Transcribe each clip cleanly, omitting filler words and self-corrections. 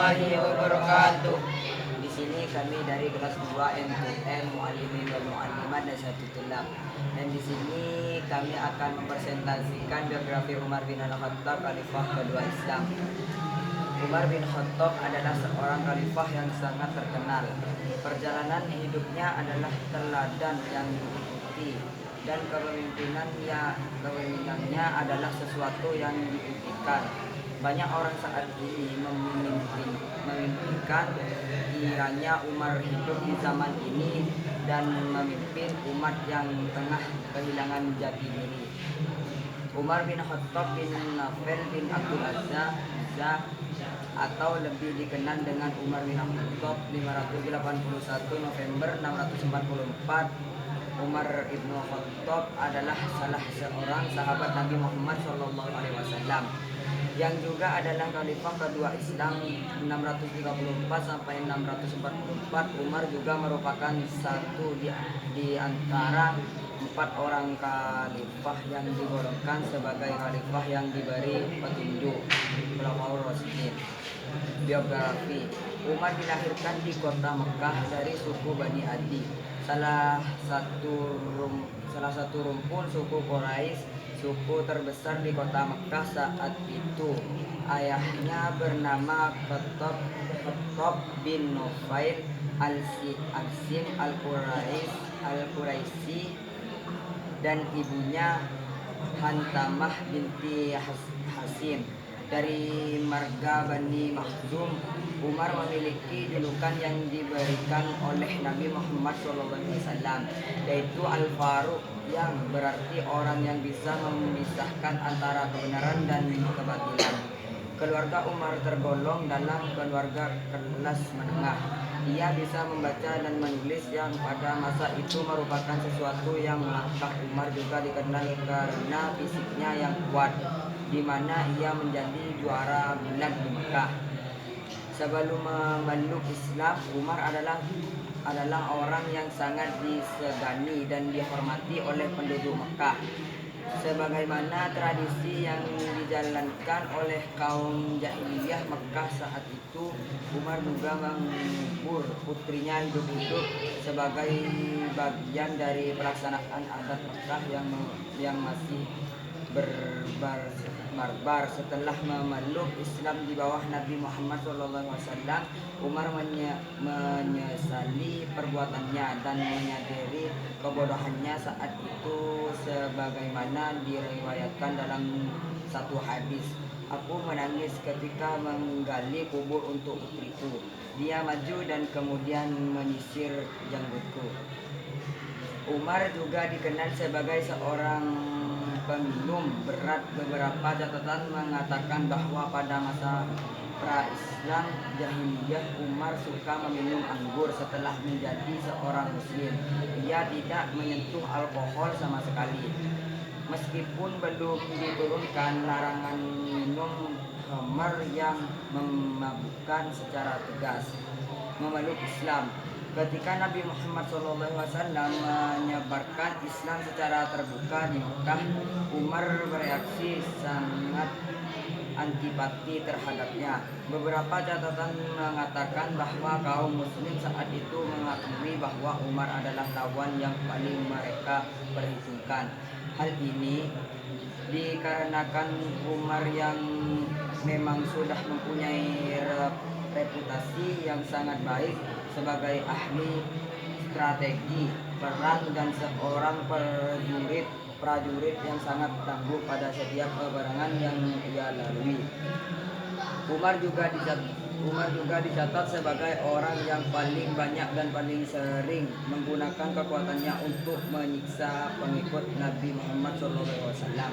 warahmatullahi wabarakatuh. Di sini kami dari kelas 2 M2M Muallimin wal Muallimat dan satu tulab. Dan di sini kami akan mempresentasikan biografi Umar bin Al-Khattab, khalifah kedua Islam. Umar bin Khattab adalah seorang khalifah yang sangat terkenal. Perjalanan hidupnya adalah teladan yang diikuti dan kepemimpinannya adalah sesuatu yang diimpikan. Banyak orang saat ini memimpikan kiranya Umar hidup di zaman ini dan memimpin umat yang tengah kehilangan jati diri. Umar bin Khattab bin Naufal bin Abdul Aziz atau lebih dikenal dengan Umar bin Khattab 581 November 644. Umar ibnu Khattab adalah salah seorang sahabat Nabi Muhammad SAW yang juga adalah khalifah kedua Islam 634 sampai 644. Umar juga merupakan satu di antara 4 orang khalifah yang digolongkan sebagai khalifah yang diberi petunjuk. Khulafaur Rasyidin. Biografi: Umar dilahirkan di kota Mekah dari suku Bani Adi, salah satu rumpun suku Quraisy, suku terbesar di kota Mekah saat itu. Ayahnya bernama Khattab bin Nufail al-Sim al-Quraisy dan ibunya Hantamah binti Hasim dari marga Bani Makhzum. Umar memiliki julukan yang diberikan oleh Nabi Muhammad SAW, yaitu Al-Faruq, yang berarti orang yang bisa memisahkan antara kebenaran dan kebatilan. Keluarga Umar tergolong dalam keluarga kelas menengah. Ia bisa membaca dan menulis yang pada masa itu merupakan sesuatu yang langka. Umar juga dikenal karena fisiknya yang kuat, di mana ia menjadi juara gulat di Mekah. Sebelum memeluk Islam, Umar adalah orang yang sangat disegani dan dihormati oleh penduduk Mekah. Sebagaimana tradisi yang dijalankan oleh kaum jahiliyah Mekah saat itu, Umar juga mengubur putrinya hidup-hidup sebagai bagian dari pelaksanaan adat Mekah yang masih barbar. Setelah memeluk Islam di bawah Nabi Muhammad SAW, Umar menyesali perbuatannya dan menyadari kebodohannya saat itu, sebagaimana diriwayatkan dalam satu hadis, "Aku menangis ketika menggali kubur untuk putriku. Dia maju dan kemudian menyisir janggutku." Umar juga dikenal sebagai seorang peminum berat. Beberapa catatan mengatakan bahwa pada masa pra-Islam jahiliyah, Umar suka meminum anggur. Setelah menjadi seorang muslim, ia tidak menyentuh alkohol sama sekali. Meskipun belum diturunkan larangan minum khamar yang memabukkan secara tegas. Memeluk Islam: ketika Nabi Muhammad SAW menyebarkan Islam secara terbuka di Mekah, Umar bereaksi sangat antipati terhadapnya. Beberapa catatan mengatakan bahwa kaum muslim saat itu mengakui bahwa Umar adalah lawan yang paling mereka perhitungkan. Hal ini dikarenakan Umar yang memang sudah mempunyai reputasi yang sangat baik sebagai ahli strategi perang dan seorang prajurit yang sangat tangguh pada setiap peperangan yang ia lalui. Umar juga dicatat sebagai orang yang paling banyak dan paling sering menggunakan kekuatannya untuk menyiksa pengikut Nabi Muhammad SAW.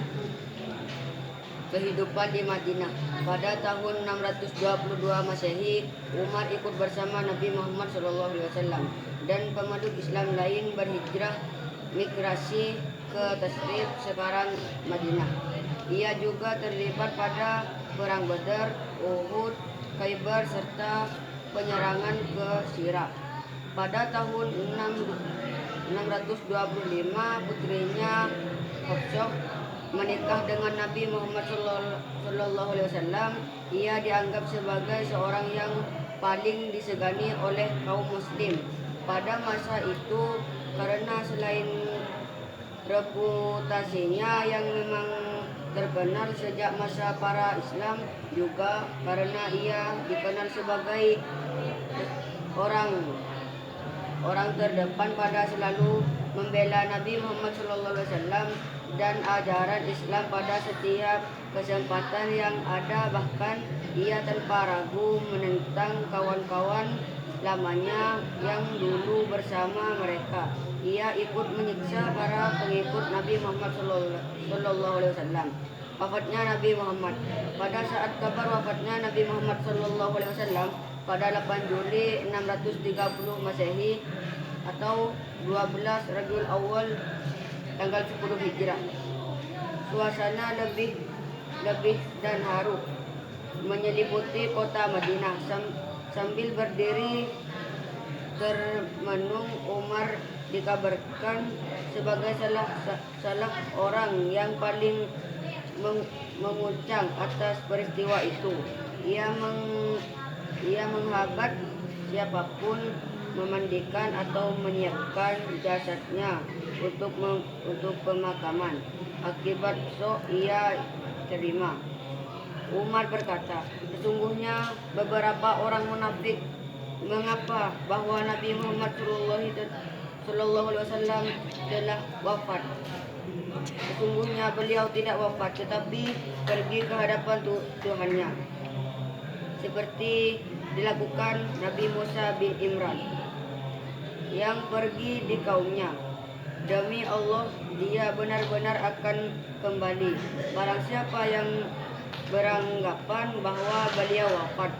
Kehidupan di Madinah. Pada tahun 622 Masehi, Umar ikut bersama Nabi Muhammad SAW dan pemeluk Islam lain berhijrah migrasi ke Tasrib, sekarang Madinah. Ia juga terlibat pada perang Badar, Uhud, Khaybar serta penyerangan ke Syirah. Pada tahun 625, putrinya Hafsah menikah dengan Nabi Muhammad Sallallahu Alaihi Wasallam, ia dianggap sebagai seorang yang paling disegani oleh kaum muslim pada masa itu, karena selain reputasinya yang memang terkenal sejak masa para Islam, juga karena ia dikenal sebagai orang terdepan pada selalu membela Nabi Muhammad SAW dan ajaran Islam pada setiap kesempatan yang ada. Bahkan ia tanpa ragu menentang kawan-kawan lamanya yang dulu bersama mereka. Ia ikut menyiksa para pengikut Nabi Muhammad SAW. Wafatnya Nabi Muhammad. Pada saat kabar wafatnya Nabi Muhammad SAW pada 8 Juli 630 Masehi atau 12 Rabiul Awal tanggal 10 Hijrah, suasana lebih dan haru menyelimuti kota Madinah. Sambil berdiri termenung, Umar dikabarkan sebagai salah orang yang paling memuncak atas peristiwa itu. Ia menghabat siapapun memandikan atau menyiapkan jasadnya untuk pemakaman. Akibat ia terima. Umar berkata, sesungguhnya beberapa orang munafik mengapa bahwa Nabi Muhammad Sallallahu Alaihi Wasallam telah wafat. Sesungguhnya beliau tidak wafat, tetapi pergi ke hadapan Tuhannya, seperti dilakukan Nabi Musa bin Imran yang pergi di kaumnya. Demi Allah, dia benar-benar akan kembali. Barang siapa yang beranggapan bahwa beliau wafat,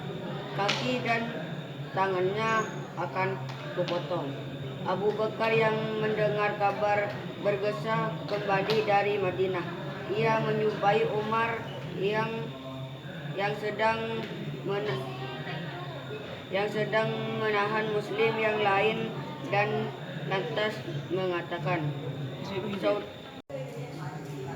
kaki dan tangannya akan kupotong. Abu Bakar yang mendengar kabar bergesa kembali dari Madinah. Ia menjumpai Umar yang sedang menahan muslim yang lain dan lantas mengatakan,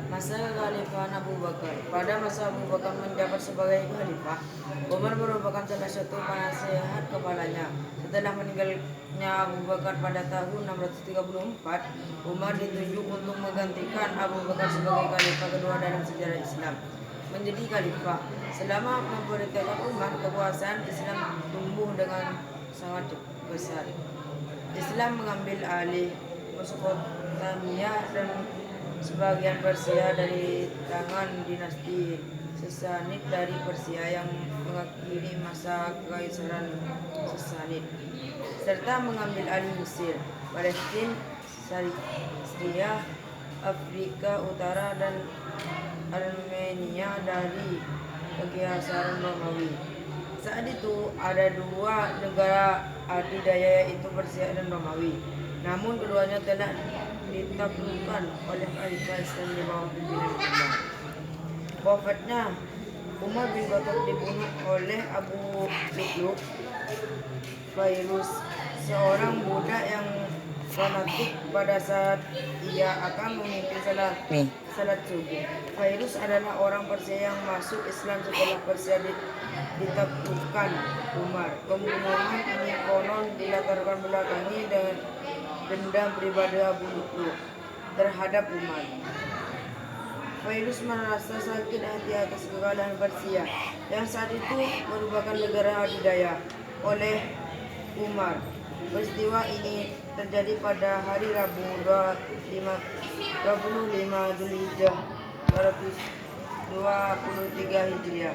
Masa kekhalifahan Abu Bakar. Pada masa Abu Bakar menjabat sebagai khalifah, Umar merupakan salah satu penasehat kepalanya. Setelah meninggalnya Abu Bakar pada tahun 634, Umar ditunjuk untuk menggantikan Abu Bakar sebagai khalifah kedua dalam sejarah Islam. Menjadi khalifah, selama pemerintahan Umar, kekuasaan Islam tumbuh dengan sangat besar. Islam mengambil alih Mesopotamia dan sebagian Persia dari tangan dinasti Sassanid dari Persia yang mengakhiri masa kekaisaran Sassanid, serta mengambil alih Mesir, Palestina, Syria, Afrika Utara dan Armenia dari kekaisaran Romawi. Saat itu ada dua negara adidaya, yaitu Persia dan Romawi. Namun keduanya telah ditaklukkan oleh Khalifah Islam di bawah pimpinan Umar. Wafatnya, Umar bin Khattab dibunuh oleh Abu Lu'lu' Fairuz, seorang budak yang fanatik pada saat ia akan memimpin salat subuh. Fairuz adalah orang Persia yang masuk Islam setelah Persia ditaklukkan Umar. Pembunuhan ini konon dilatarkan belakangi dengan dendam pribadi Abu Lu'lu' terhadap Umar. Fairuz merasa sakit hati atas kekalahan Persia yang saat itu merupakan negara adidaya oleh Umar. Peristiwa ini terjadi pada hari Rabu 25 Dzulhijjah 223 Hijriah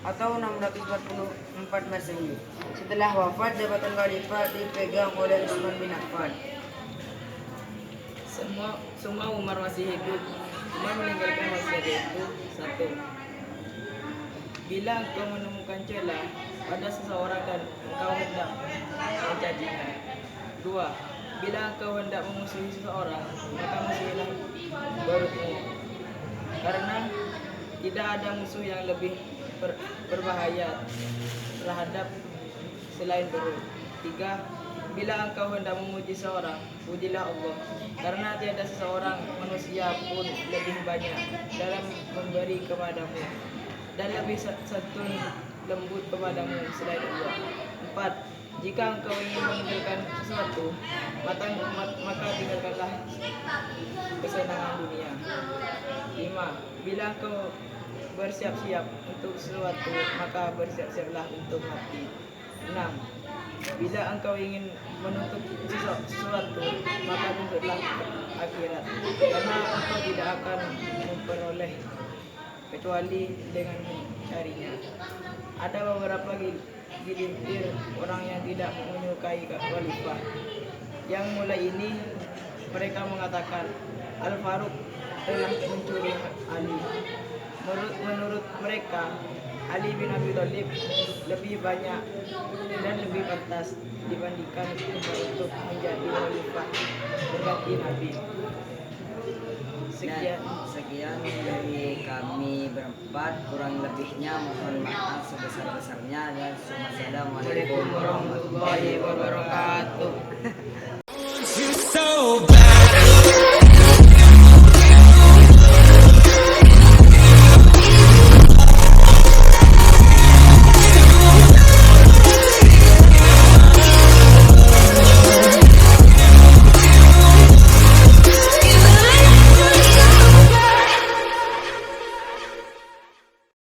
atau 644 Masehi. Setelah wafat, jabatan khalifah dipegang oleh Utsman bin Affan. Semua Umar masih hidup. Umar meninggalkan wasiat yaitu: 1. Bila engkau menemukan celah pada seseorang dan engkau hendak mencacinya. 2. Bila engkau hendak memusuhi seseorang, maka musuhilah berutmu, karena tidak ada musuh yang lebih berbahaya terhadap selain berut. 3. bila engkau hendak memuji seorang, pujilah Allah, karena tiada seseorang manusia pun lebih banyak dalam memberi kepadamu dan lebih santun lembut kepadamu selain Allah. 4. Jika engkau ingin meninggalkan sesuatu, maka tinggalkanlah kesenangan dunia. 5. Bila engkau bersiap-siap untuk sesuatu, maka bersiap-siaplah untuk mati. 6. Bila engkau ingin menuntut sesuatu, maka tuntutlah akhirat, karena engkau tidak akan memperoleh kecuali dengan mencarinya. Ada beberapa gelintir orang yang tidak menyukai khalifah. Yang mulai ini mereka mengatakan Al-Faruq telah mencuri Ali. Menurut mereka, Ali bin Abi Thalib lebih banyak dan lebih pantas dibandingkan untuk menjadi khalifah pengganti Nabi. Sekian dari kami berempat, kurang lebihnya mohon maaf sebesar-besarnya dan wassalamualaikum warahmatullahi wabarakatuh.